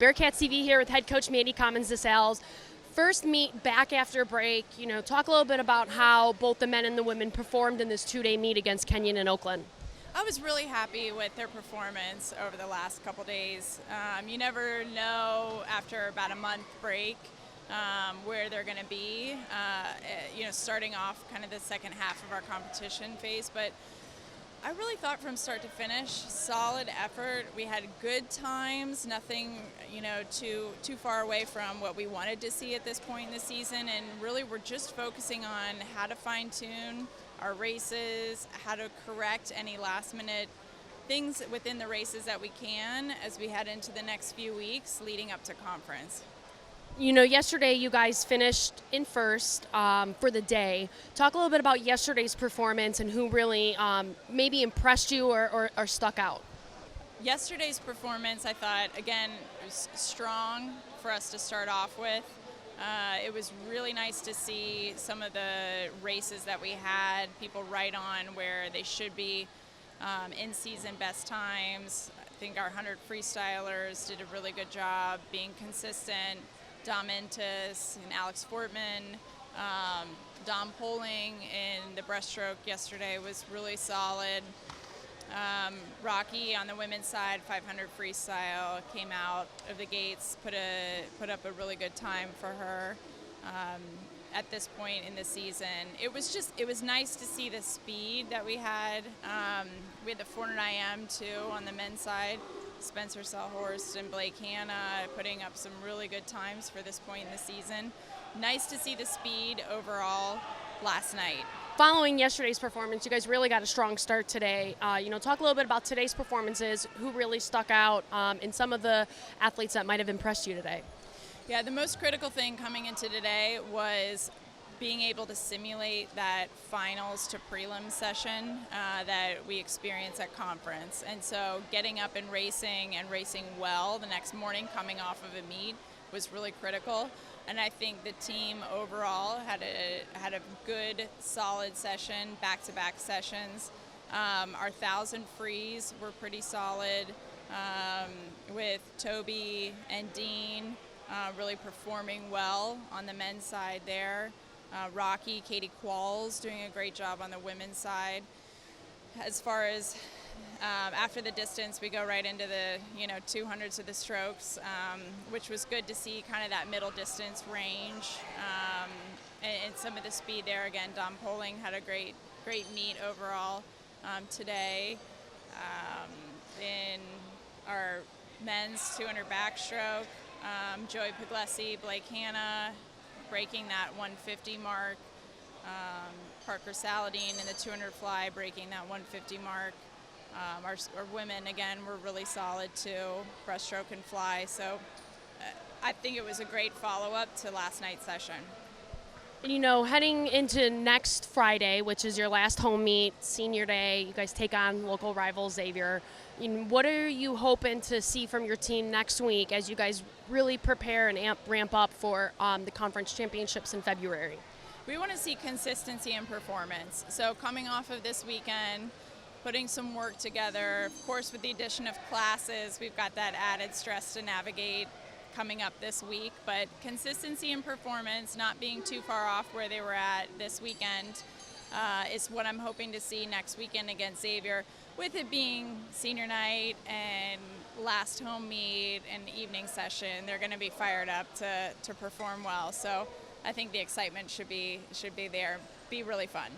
Bearcats TV here with head coach Mandy Commons-DiSalle's first meet back after break. Talk a little bit about how both the men and the women performed in this two-day meet against Kenyon and Oakland. I was really happy with their performance over the last couple days. You never know after about a month break where they're going to be, starting off kind of the second half of our competition phase. But I really thought from start to finish, solid effort. We had good times, nothing, too far away from what we wanted to see at this point in the season. And really we're just focusing on how to fine-tune our races, how to correct any last-minute things within the races that we can as we head into the next few weeks leading up to conference. Yesterday you guys finished in first for the day. Talk a little bit about yesterday's performance and who really maybe impressed you or stuck out. Yesterday's performance, I thought, again, was strong for us to start off with. It was really nice to see some of the races that we had, people right on where they should be, in-season best times. I think our 100 freestylers did a really good job being consistent. Dom Entis and Alex Fortman, Dom Poling in the breaststroke yesterday was really solid. Rocky on the women's side, 500 freestyle, came out of the gates, put up a really good time for her at this point in the season. It was nice to see the speed that we had. We had the 400 IM too on the men's side. Spencer Sawhorst and Blake Hanna putting up some really good times for this point in the season. Nice to see the speed overall last night. Following yesterday's performance, you guys really got a strong start today. Talk a little bit about today's performances, who really stuck out, and some of the athletes that might have impressed you today. Yeah, the most critical thing coming into today was being able to simulate that finals to prelim session that we experience at conference. And so getting up and racing well the next morning coming off of a meet was really critical. And I think the team overall had a good, solid session, back-to-back sessions. Our 1,000 frees were pretty solid with Toby and Dean really performing well on the men's side there. Rocky, Katie Qualls doing a great job on the women's side. As far as after the distance, we go right into the 200s of the strokes, which was good to see kind of that middle distance range and some of the speed there. Again, Dom Poling had a great meet overall today. In our men's 200 backstroke, Joey Puglisi, Blake Hanna breaking that 150 mark. Parker Saladin in the 200 fly breaking that 150 mark. Our women, again, were really solid too, breaststroke and fly. So I think it was a great follow-up to last night's session. Heading into next Friday, which is your last home meet, senior day, you guys take on local rival Xavier. What are you hoping to see from your team next week as you guys really prepare and ramp up for the conference championships in February? We want to see consistency in performance. So coming off of this weekend, putting some work together, of course with the addition of classes, we've got that added stress to navigate coming up this week, but consistency in performance, not being too far off where they were at this weekend is what I'm hoping to see next weekend against Xavier. With it being senior night and last home meet and evening session, they're going to be fired up to perform well. So I think the excitement should be there. Be really fun.